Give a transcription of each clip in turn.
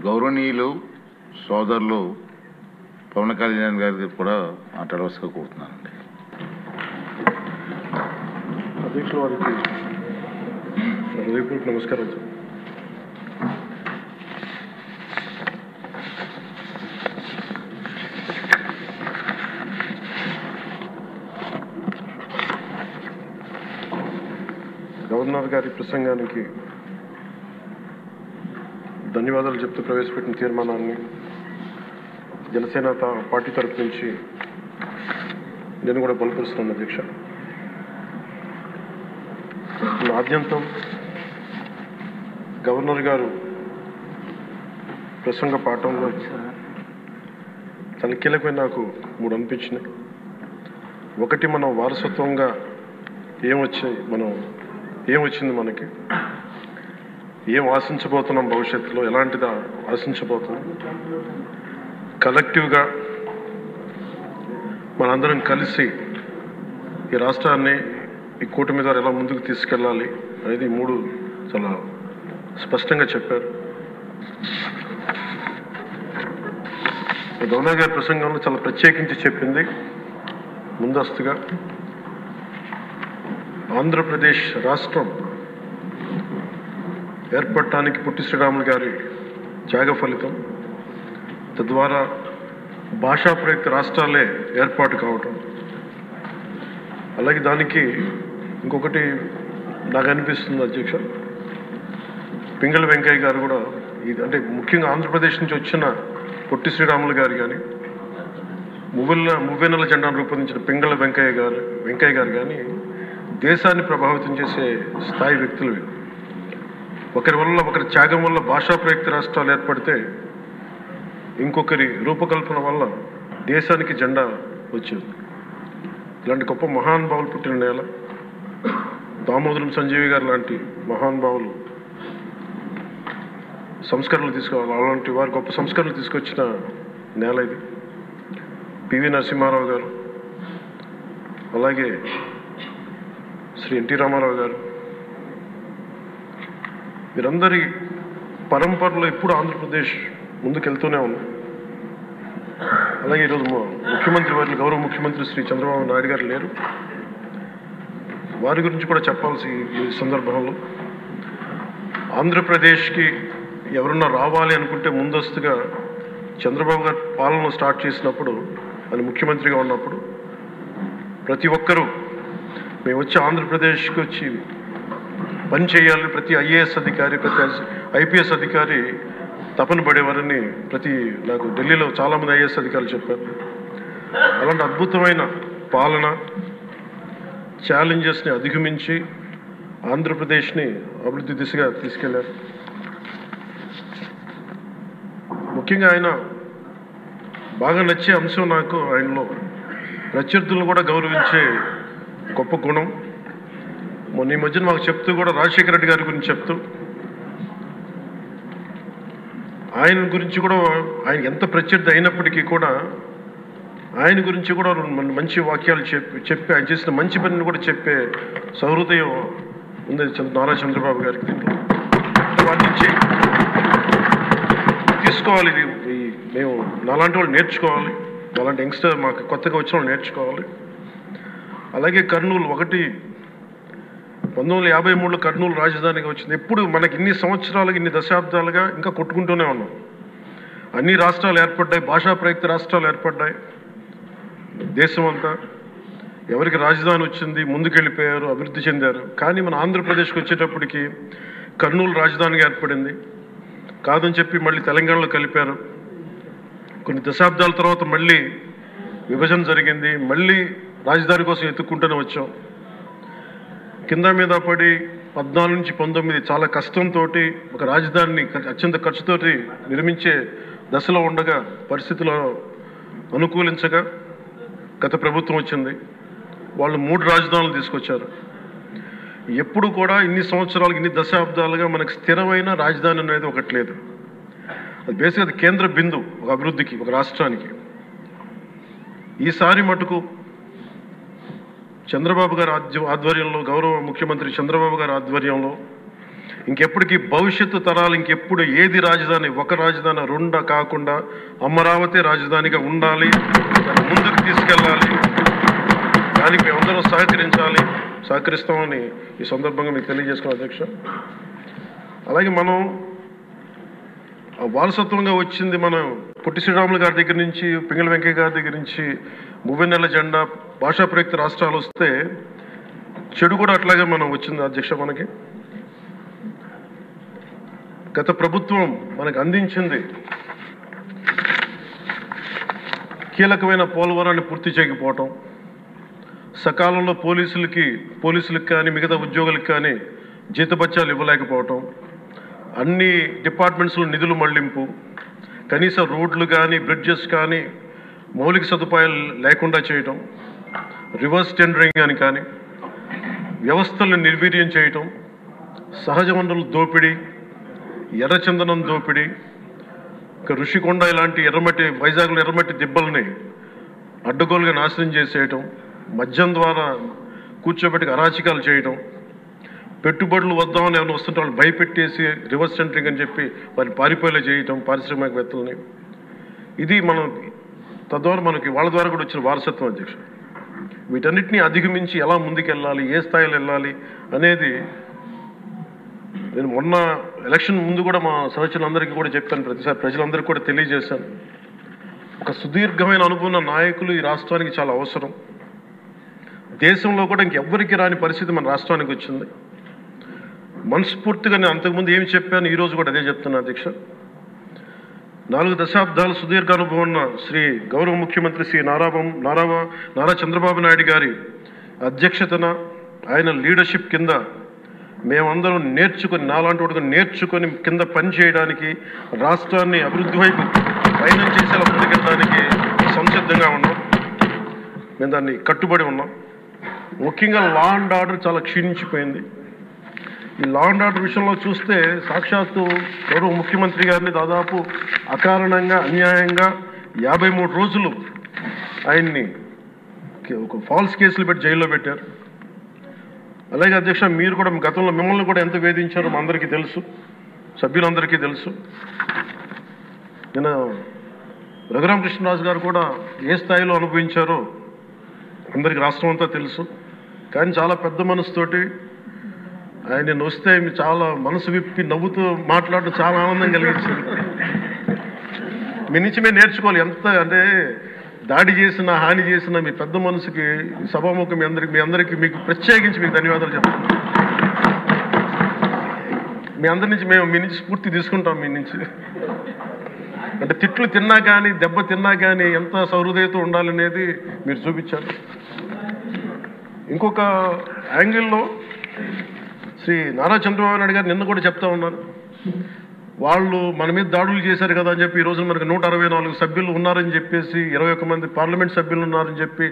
గౌరవనీయులు సోదరులు పవన్ కళ్యాణ్ గారికి కూడా మాట్లాడవలసిగా కోరుతున్నానండి. అధ్యక్షుల వారికి హృదయపూర్వక నమస్కారం. గవర్నర్ గారి ప్రసంగానికి ధన్యవాదాలు చెప్తూ ప్రవేశపెట్టిన తీర్మానాన్ని జనసేన పార్టీ తరఫు నుంచి నేను కూడా బలపరుస్తున్నాను. అధ్యక్ష, ఆద్యంతం గవర్నర్ గారు ప్రసంగ పాఠంలో చాలా కీలకమైన నాకు 3 అనిపించినాయి. ఒకటి, మనం వారసత్వంగా ఏమొచ్చింది, మనకి ఏం ఆశించబోతున్నాం, భవిష్యత్తులో ఎలాంటిది ఆశించబోతున్నాం, కలెక్టివ్గా మనందరం కలిసి ఈ రాష్ట్రాన్ని ఈ కూటమి ద్వారా ఎలా ముందుకు తీసుకెళ్ళాలి అనేది 3 చాలా స్పష్టంగా చెప్పారు. గవర్నర్ గారి ప్రసంగంలో చాలా ప్రత్యేకించి చెప్పింది ముందస్తుగా ఆంధ్రప్రదేశ్ రాష్ట్రం ఏర్పడటానికి పొట్టి శ్రీరాములు గారి త్యాగ ఫలితం, తద్వారా భాషా ప్రయుక్త రాష్ట్రాలే ఏర్పాటు కావటం. అలాగే దానికి ఇంకొకటి నాకు అనిపిస్తుంది అధ్యక్ష, పింగళ వెంకయ్య గారు కూడా అంటే ముఖ్యంగా ఆంధ్రప్రదేశ్ నుంచి వచ్చిన పొట్టి శ్రీరాములు గారు కానీ, మువ్వెన్నెల జెండాను రూపొందించిన పింగళ వెంకయ్య గారు కానీ దేశాన్ని ప్రభావితం చేసే స్థాయి వ్యక్తులు. ఒకరి త్యాగం వల్ల భాషా ప్రయుక్త రాష్ట్రాలు ఏర్పడితే ఇంకొకరి రూపకల్పన వల్ల దేశానికి జెండా వచ్చింది. ఇలాంటి గొప్ప మహానుభావులు పుట్టిన నేల. దామోదరం సంజీవి గారు లాంటి మహానుభావులు సంస్కరణలు తీసుకోవాలి, అలాంటి వారు గొప్ప సంస్కరణలు తీసుకొచ్చిన నేల ఇది. పివి నరసింహారావు గారు, అలాగే శ్రీ ఎన్టీ రామారావు గారు, వీరందరి పరంపరలో ఎప్పుడు ఆంధ్రప్రదేశ్ ముందుకెళ్తూనే ఉంది. అలాగే ఈరోజు గౌరవ ముఖ్యమంత్రి శ్రీ చంద్రబాబు నాయుడు గారు లేరు, వారి గురించి కూడా చెప్పాల్సి ఈ సందర్భంలో. ఆంధ్రప్రదేశ్కి ఎవరన్నా రావాలి అనుకుంటే ముందస్తుగా చంద్రబాబు గారు పాలన స్టార్ట్ చేసినప్పుడు, ఆయన ముఖ్యమంత్రిగా ఉన్నప్పుడు ప్రతి ఒక్కరూ మేము వచ్చి ఆంధ్రప్రదేశ్కి వచ్చి పని చేయాలని ప్రతి ఐఏఎస్ అధికారి, ప్రతి ఐపీఎస్ అధికారి తపన పడేవారని నాకు ఢిల్లీలో చాలామంది ఐఏఎస్ అధికారులు చెప్పారు. అలాంటి అద్భుతమైన పాలన, ఛాలెంజెస్ని అధిగమించి ఆంధ్రప్రదేశ్ని అభివృద్ధి దిశగా తీసుకెళ్లారు. ముఖ్యంగా ఆయన బాగా నచ్చే అంశం నాకు ఆయనలో ప్రత్యర్థులను కూడా గౌరవించే గొప్ప గుణం. మొన్న ఈ మధ్యన మాకు చెప్తూ కూడా రాజశేఖర రెడ్డి గారి గురించి చెప్తూ ఆయన గురించి కూడా, ఆయన ఎంత ప్రత్యర్థి అయినప్పటికీ కూడా ఆయన గురించి కూడా మంచి వాక్యాలు చెప్పి ఆయన చేసిన మంచి పనిని కూడా చెప్పే సహృదయం ఉంది నారా చంద్రబాబు గారికి. వాటి నుంచి తీసుకోవాలి, ఇది మేము నాలాంటి వాళ్ళు నేర్చుకోవాలి, అలాంటి యంగ్స్టర్ మాకు కొత్తగా వచ్చిన వాళ్ళు నేర్చుకోవాలి. అలాగే కర్నూలు 1953లో కర్నూలు రాజధానిగా వచ్చింది. ఎప్పుడు మనకి ఇన్ని సంవత్సరాలుగా, ఇన్ని దశాబ్దాలుగా ఇంకా కొట్టుకుంటూనే ఉన్నాం. అన్ని రాష్ట్రాలు ఏర్పడ్డాయి, భాషా ప్రయుక్త రాష్ట్రాలు ఏర్పడ్డాయి. దేశం అంతా ఎవరికి రాజధాని వచ్చింది, ముందుకెళ్ళిపోయారు, అభివృద్ధి చెందారు. కానీ మన ఆంధ్రప్రదేశ్కి వచ్చేటప్పటికి కర్నూలు రాజధానిగా ఏర్పడింది. కాదని చెప్పి మళ్ళీ తెలంగాణలో కలిపారు. కొన్ని దశాబ్దాల తర్వాత మళ్ళీ విభజన జరిగింది. మళ్ళీ రాజధాని కోసం ఎత్తుక్కుంటూనే వచ్చాం. కింద మీద పడి 14 నుంచి 19 చాలా కష్టంతో ఒక రాజధానిని అత్యంత ఖర్చుతోటి నిర్మించే దశలో ఉండగా పరిస్థితులు అనుకూలించగా గత ప్రభుత్వం వచ్చింది. వాళ్ళు 3 రాజధానులు తీసుకొచ్చారు. ఎప్పుడు కూడా ఇన్ని సంవత్సరాలు, ఇన్ని దశాబ్దాలుగా మనకు స్థిరమైన రాజధాని అనేది ఒకటి లేదు. అది బేసిక్గా అది కేంద్ర బిందు ఒక అభివృద్ధికి, ఒక రాష్ట్రానికి. ఈసారి మటుకు చంద్రబాబు గారి ఆధ్వర్యంలో, గౌరవ ముఖ్యమంత్రి చంద్రబాబు గారి ఆధ్వర్యంలో ఇంకెప్పటికీ భవిష్యత్తు తరాలు ఇంకెప్పుడు ఏది రాజధాని, ఒక రాజధాని రెండా కాకుండా అమరావతి రాజధానిగా ఉండాలి, ముందుకు తీసుకెళ్ళాలి. దానికి మేమందరం సహకరిస్తామని ఈ సందర్భంగా మీకు తెలియజేసుకున్నాం అధ్యక్ష. అలాగే మనం వారసత్వంగా వచ్చింది మనం పొట్టి శ్రీరాములు గారి దగ్గర నుంచి, పింగళి వెంకయ్య గారి దగ్గర నుంచి మువ్వెన్నెల జెండా, భాషా ప్రయుక్త రాష్ట్రాలు వస్తే చెడు కూడా అట్లాగే మనం వచ్చింది అధ్యక్ష. మనకి గత ప్రభుత్వం మనకు అందించింది కీలకమైన పోలవరాన్ని పూర్తి చేయకపోవటం, సకాలంలో పోలీసులకు కానీ మిగతా ఉద్యోగులకు కానీ జీతభత్యాలు ఇవ్వలేకపోవటం, అన్ని డిపార్ట్మెంట్స్లో నిధులు మళ్లింపు, కనీస రోడ్లు కానీ బ్రిడ్జెస్ కానీ మౌలిక సదుపాయాలు లేకుండా చేయటం, రివర్స్ టెండరింగ్ అని కానీ వ్యవస్థలను నిర్వీర్యం చేయటం, సహజ వనరుల దోపిడీ, ఎర్రచందనం దోపిడీ, ఋషికొండ ఇలాంటి వైజాగ్లో ఎర్రమట్టి దిబ్బల్ని అడ్డగోలుగా నాశనం చేసేయటం, మద్యం ద్వారా కూర్చోబెట్టి అరాచకాలు చేయటం, పెట్టుబడులు వద్దామని ఎవరైనా వస్తుంటే వాళ్ళు భయపెట్టేసి రివర్స్ టెండరింగ్ అని చెప్పి వారిని పారిపోయేలా చేయటం పారిశ్రామికవేత్తలని. ఇది మనం తద్వారా మనకి వాళ్ళ ద్వారా కూడా వచ్చిన వారసత్వం అధ్యక్ష. వీటన్నిటిని అధిగమించి ఎలా ముందుకెళ్ళాలి, ఏ స్థాయిలో వెళ్ళాలి అనేది నేను మొన్న ఎలక్షన్ ముందు కూడా మా సహచరులందరికీ కూడా చెప్పాను, ప్రతిసారి ప్రజలందరికీ కూడా తెలియజేశాను. ఒక సుదీర్ఘమైన అనుభవం ఉన్న నాయకులు ఈ రాష్ట్రానికి చాలా అవసరం. దేశంలో కూడా ఇంకెవ్వరికి రాని పరిస్థితి మన రాష్ట్రానికి వచ్చింది. మనస్ఫూర్తిగా నేను అంతకుముందు ఏమి చెప్పాను, ఈరోజు కూడా అదే చెప్తున్నా అధ్యక్ష. 4 దశాబ్దాల సుదీర్ఘ అనుభవం ఉన్న శ్రీ గౌరవ ముఖ్యమంత్రి శ్రీ నారా చంద్రబాబు నాయుడు గారి అధ్యక్షతన, ఆయన లీడర్షిప్ కింద మేమందరం నాలాంటి వాటిగా నేర్చుకొని కింద పనిచేయడానికి, రాష్ట్రాన్ని అభివృద్ధి వైపు ప్రయాణం చేసేలా ముందుకెళ్ళడానికి సంసిద్ధంగా ఉన్నాం. మేము దాన్ని కట్టుబడి ఉన్నాం. ముఖ్యంగా లా అండ్ ఆర్డర్ చాలా క్షీణించిపోయింది. ఈ లా అండ్ ఆర్డర్ విషయంలో చూస్తే సాక్షాత్తు గౌరవ ముఖ్యమంత్రి గారిని దాదాపు అకారణంగా అన్యాయంగా 53 రోజులు ఆయన్ని ఒక ఫాల్స్ కేసులు పెట్టి జైల్లో పెట్టారు. అలాగే అధ్యక్ష, మీరు కూడా గతంలో మిమ్మల్ని కూడా ఎంత వేధించారో మా అందరికీ తెలుసు, సభ్యులందరికీ తెలుసు. నేను రఘురామకృష్ణరాజు గారు కూడా ఏ స్థాయిలో అనుభవించారో అందరికీ రాష్ట్రం అంతా తెలుసు. కానీ చాలా పెద్ద మనసుతోటి ఆయన వస్తే చాలా మనసు విప్పి నవ్వుతూ మాట్లాడడం చాలా ఆనందం కలిగించింది. మీ నుంచి మేము నేర్చుకోవాలి. ఎంత అంటే దాడి చేసిన, హాని చేసిన మీ పెద్ద మనసుకి సభాముఖం మీ అందరికీ మీకు ప్రత్యేకించి మీకు ధన్యవాదాలు చెప్తాను. మీ అందరి నుంచి మీ నుంచి స్ఫూర్తి తీసుకుంటాం. మీ నుంచి అంటే తిట్లు తిన్నా కానీ, దెబ్బ తిన్నా కానీ ఎంత సహృదయతో ఉండాలనేది మీరు చూపించారు. ఇంకొక యాంగిల్లో శ్రీ నారా చంద్రబాబు నాయుడు గారు నిన్న కూడా చెప్తా ఉన్నారు, వాళ్ళు మన మీద దాడులు చేశారు కదా అని చెప్పి ఈ రోజున మనకు 164 సభ్యులు ఉన్నారని చెప్పేసి, 21 మంది పార్లమెంట్ సభ్యులు ఉన్నారని చెప్పి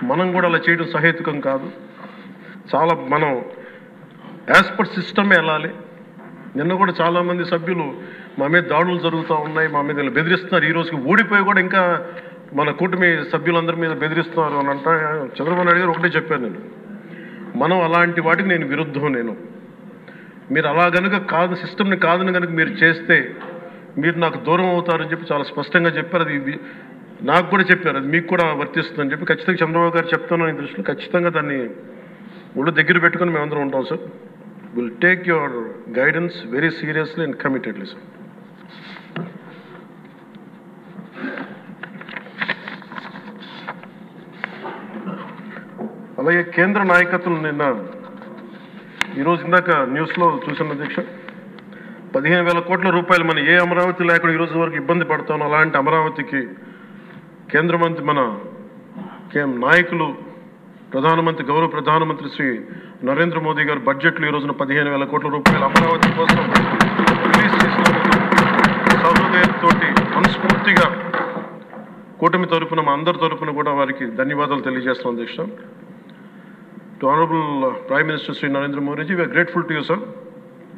మనం కూడా అలా చేయడం సహేతుకం కాదు. చాలా మనం యాజ్ పర్ సిస్టమే వెళ్ళాలి. నిన్న కూడా చాలామంది సభ్యులు మా మీద దాడులు జరుగుతూ ఉన్నాయి, మా మీద బెదిరిస్తున్నారు, ఈ రోజుకి ఓడిపోయి కూడా ఇంకా మన కూటమి సభ్యులందరి మీద బెదిరిస్తున్నారు అని అంటే చంద్రబాబు నాయుడు గారు ఒకటే చెప్పాను, మనం అలాంటి వాటికి నేను విరుద్ధం. మీరు అలా కనుక కాదు, సిస్టమ్ని కాదని కనుక మీరు చేస్తే మీరు నాకు దూరం అవుతారని చెప్పి చాలా స్పష్టంగా చెప్పారు. అది నాకు కూడా చెప్పారు, అది మీకు కూడా వర్తిస్తుందని చెప్పి ఖచ్చితంగా చంద్రబాబు గారు చెప్తాను ఈ దృష్టిలో ఖచ్చితంగా దాన్ని ఒళ్ళు దగ్గర పెట్టుకొని మేమందరం ఉంటాం sir. Will take your guidance very seriously and committedly sir. అలాగే కేంద్ర నాయకత్వం నిన్న ఈరోజు ఇందాక న్యూస్లో చూసిన అధ్యక్ష, 15,000 కోట్ల రూపాయలు మన ఏ అమరావతి లేకుండా ఈరోజు వరకు ఇబ్బంది పడతాను, అలాంటి అమరావతికి కేంద్ర మంత్రి మన నాయకులు గౌరవ ప్రధానమంత్రి శ్రీ నరేంద్ర మోదీ గారు బడ్జెట్లో ఈ రోజున 15,000 కోట్ల రూపాయలు అమరావతి కోసం రిలీజ్ చేసినందుకు సహృదయంతో మనస్ఫూర్తిగా కూటమి తరపున మా అందరి తరపున కూడా వారికి ధన్యవాదాలు తెలియజేస్తాం అధ్యక్ష. To Honorable Prime Minister Sri Narendra Modi ji, we are grateful to you, sir,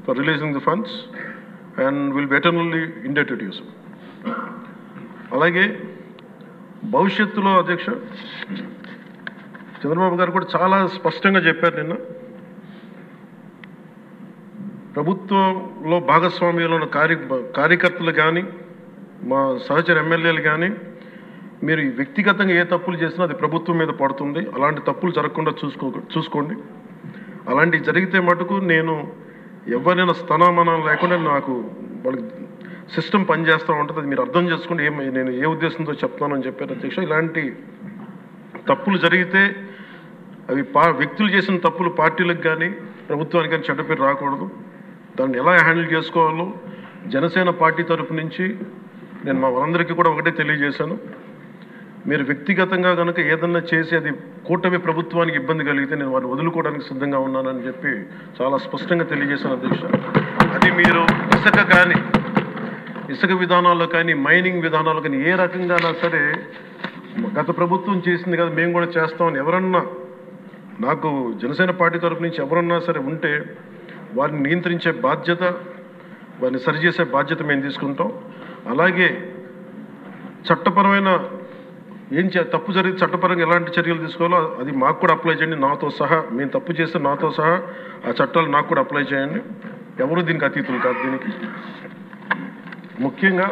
for releasing the funds and will be eternally indebted to you, sir. అలాగే భవిష్యత్తులో అధ్యక్ష చంద్రబాబు గారు కూడా చాలా స్పష్టంగా చెప్పారు నిన్న, ప్రభుత్వంలో భాగస్వామ్యంలో ఉన్న కార్యకర్తలు కానీ మా సహచర ఎమ్మెల్యేలు కానీ మీరు వ్యక్తిగతంగా ఏ తప్పులు చేసినా అది ప్రభుత్వం మీద పడుతుంది. అలాంటి తప్పులు జరగకుండా చూసుకోండి. అలాంటివి జరిగితే మటుకు నేను ఎవరైనా స్థానమానం లేకుండా నాకు వాళ్ళకి సిస్టమ్ పనిచేస్తూ ఉంటుంది. అది మీరు అర్థం చేసుకోండి. నేను ఏ ఉద్దేశంతో చెప్తానని చెప్పారు అధ్యక్ష. ఇలాంటి తప్పులు జరిగితే అవి వ్యక్తులు చేసిన తప్పులు పార్టీలకు కానీ ప్రభుత్వానికి కానీ చెడ్డ పేరు రాకూడదు. దాన్ని ఎలా హ్యాండిల్ చేసుకోవాలో జనసేన పార్టీ తరఫు నుంచి నేను మా వాళ్ళందరికీ కూడా ఒకటే తెలియజేశాను. మీరు వ్యక్తిగతంగా కనుక ఏదన్నా చేసి అది కూటమి ప్రభుత్వానికి ఇబ్బంది కలిగితే నేను వారిని వదులుకోవడానికి సిద్ధంగా ఉన్నానని చెప్పి చాలా స్పష్టంగా తెలియజేశాను అధ్యక్ష. అది మీరు ఇసుక విధానాల్లో కానీ మైనింగ్ విధానాల్లో కానీ ఏ రకంగానా సరే గత ప్రభుత్వం చేసింది కదా మేము కూడా చేస్తామని ఎవరన్నా నాకు జనసేన పార్టీ తరఫు నుంచి ఎవరన్నా సరే ఉంటే వారిని నియంత్రించే బాధ్యత, వారిని సరిచేసే బాధ్యత మేము తీసుకుంటాం. అలాగే చట్టపరమైన తప్పు జరిగితే చట్టపరంగా ఎలాంటి చర్యలు తీసుకోవాలో అది మాకు కూడా అప్లై చేయండి. నాతో సహా మేము తప్పు చేస్తే నాతో సహా ఆ చట్టాలు నాకు కూడా అప్లై చేయండి. ఎవరు దీనికి అతీతులు కాదు. దీనికి ముఖ్యంగా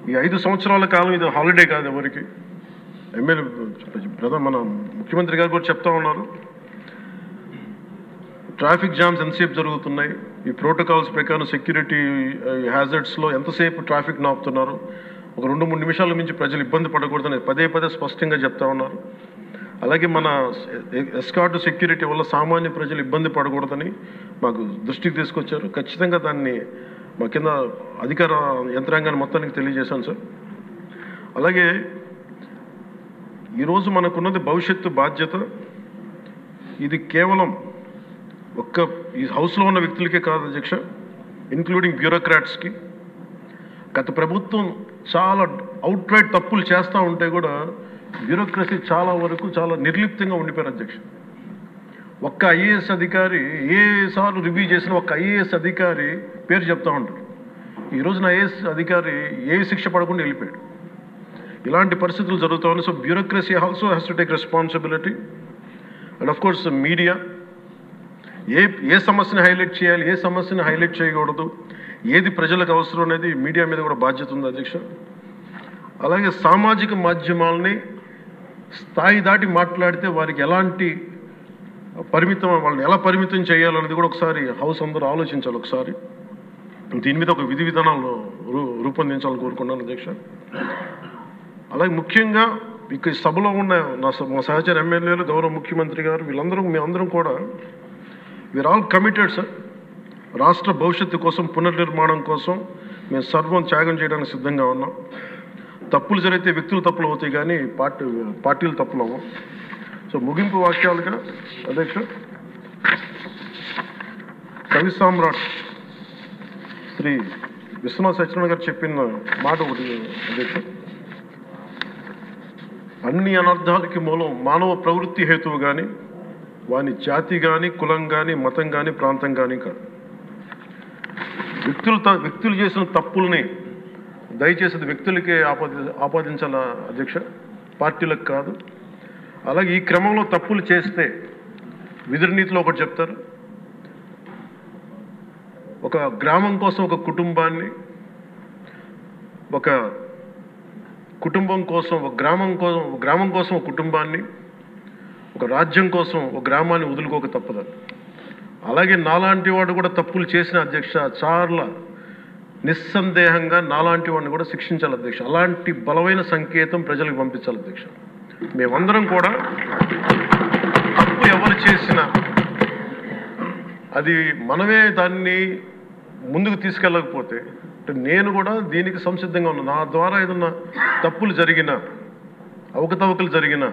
ఈ 5 సంవత్సరాల కాలం ఇది హాలిడే కాదు ఎవరికి. మన ముఖ్యమంత్రి గారు కూడా చెప్తా ఉన్నారు, ట్రాఫిక్ జామ్స్ ఎంతసేపు జరుగుతున్నాయి, ఈ ప్రోటోకాల్స్ ప్రకారం సెక్యూరిటీ హ్యాజర్డ్స్లో ఎంతసేపు ట్రాఫిక్ నాపుతున్నారు, ఒక 2-3 నిమిషాల నుంచి ప్రజలు ఇబ్బంది పడకూడదని పదే స్పష్టంగా చెప్తా ఉన్నారు. అలాగే మన ఎస్కార్ట్ సెక్యూరిటీ వల్ల సామాన్య ప్రజలు ఇబ్బంది పడకూడదని మాకు దృష్టికి తీసుకొచ్చారు. ఖచ్చితంగా దాన్ని మా కింద అధికార యంత్రాంగాన్ని మొత్తానికి తెలియజేశాను సార్. అలాగే ఈరోజు మనకున్నది భవిష్యత్తు బాధ్యత. ఇది కేవలం ఈ హౌస్లో ఉన్న వ్యక్తులకే కాదు అధ్యక్ష, ఇంక్లూడింగ్ బ్యూరోక్రాట్స్కి. గత ప్రభుత్వం చాలా అవుట్రైట్ తప్పులు చేస్తూ ఉంటే కూడా బ్యూరోక్రసీ చాలా వరకు చాలా నిర్లిప్తంగా ఉండిపోయారు అధ్యక్ష. ఒక్క ఐఏఎస్ అధికారి ఏసార్లు రివ్యూ చేసిన ఒక్క ఐఏఎస్ అధికారి పేరు చెప్తా ఉంటారు. ఈ రోజున ఐఏఎస్ అధికారి ఏ శిక్ష పడకుండా వెళ్ళిపోయాడు. ఇలాంటి పరిస్థితులు జరుగుతూ ఉన్నాయి. So bureaucracy also has to take responsibility. And of course media ఏ సమస్యని హైలైట్ చేయాలి, ఏ సమస్యని హైలైట్ చేయకూడదు, ఏది ప్రజలకు అవసరం అనేది మీడియా మీద కూడా బాధ్యత ఉంది అధ్యక్ష. అలాగే సామాజిక మాధ్యమాలని స్థాయి దాటి మాట్లాడితే వారికి ఎలాంటి వాళ్ళని ఎలా పరిమితం చేయాలనేది కూడా ఒకసారి హౌస్ అందరూ ఆలోచించాలి. ఒకసారి దీని మీద ఒక విధి విధానాలు రూపొందించాలని కోరుకున్నాను అధ్యక్ష. అలాగే ముఖ్యంగా ఇక సభలో ఉన్న మా సహచర ఎమ్మెల్యేలు, గౌరవ ముఖ్యమంత్రి గారు, మేమందరం కూడా వీఆర్ ఆల్ కమిటెడ్ సార్. రాష్ట్ర భవిష్యత్తు కోసం, పునర్నిర్మాణం కోసం మేము సర్వం త్యాగం చేయడానికి సిద్ధంగా ఉన్నాం. తప్పులు జరిగితే వ్యక్తులు తప్పులు అవుతాయి కానీ పార్టీలు తప్పులు అవ్వం. సో ముగింపు వాక్యాలుగా అధ్యక్ష, కవి సామ్రాట్ శ్రీ విశ్వనాథ్ సత్యనారాయణ గారు చెప్పిన మాట ఒకటి అధ్యక్ష, అన్ని అనర్థాలకి మూలం మానవ ప్రవృత్తి హేతువు కానీ వాని జాతి కానీ, కులం కానీ, మతం కానీ, ప్రాంతం కానీ కాదు. వ్యక్తులు చేసిన తప్పుల్ని దయచేసి వ్యక్తులకే ఆపాదించాల అధ్యక్ష, పార్టీలకు కాదు. అలాగే ఈ క్రమంలో తప్పులు చేస్తే విధునీతిలో ఒకటి చెప్తారు, ఒక గ్రామం కోసం ఒక కుటుంబాన్ని, ఒక కుటుంబం కోసం ఒక గ్రామం కోసం ఒక కుటుంబాన్ని, ఒక రాజ్యం కోసం ఒక గ్రామాన్ని వదులుకోక తప్పదు. అలాగే నాలాంటి వాడు కూడా తప్పులు చేసిన అధ్యక్ష చాలా నిస్సందేహంగా నాలాంటి వాడిని కూడా శిక్షించాలి అధ్యక్ష. అలాంటి బలమైన సంకేతం ప్రజలకు పంపించాలి అధ్యక్ష. మేమందరం కూడా తప్పు ఎవరు చేసినా అది మనమే దాన్ని ముందుకు తీసుకెళ్ళకపోతే నేను కూడా దీనికి సంసిద్ధంగా ఉన్నాను. నా ద్వారా ఏదన్నా తప్పులు జరిగినా, అవకతవకలు జరిగినా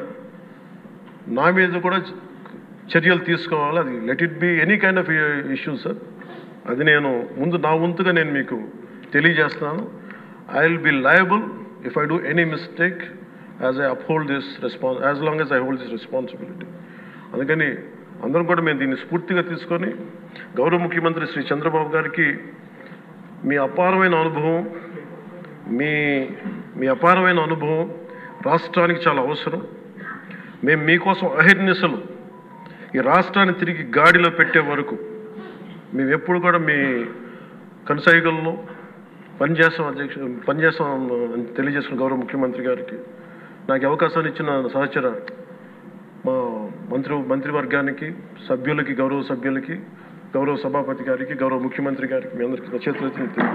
నా మీద కూడా చర్యలు తీసుకోవాలి. అది let it be any kind of issue sir. అది నేను నా వంతుగా నేను మీకు తెలియజేస్తున్నాను. I will be liable if I do any mistake as I uphold this as long as I hold this responsibility. అందుకని అందరం కూడా మేము దీన్ని స్ఫూర్తిగా తీసుకొని గౌరవ ముఖ్యమంత్రి శ్రీ చంద్రబాబు గారికి మీ అపారమైన అనుభవం రాష్ట్రానికి చాలా అవసరం. మేము మీకోసం అహర్నిశలు ఈ రాష్ట్రాన్ని తిరిగి గాడిలో పెట్టే వరకు మేము ఎప్పుడు కూడా మీ కనసాయిగల్లో పనిచేస్తాం అని తెలియజేసుకున్న గౌరవ ముఖ్యమంత్రి గారికి నాకు అవకాశాన్ని ఇచ్చిన సహచర మా మంత్రివర్గానికి సభ్యులకి గౌరవ సభ్యులకి గౌరవ సభాపతి గారికి గౌరవ ముఖ్యమంత్రి గారికి మీ అందరికీ చేతులెత్తి నమస్కారం.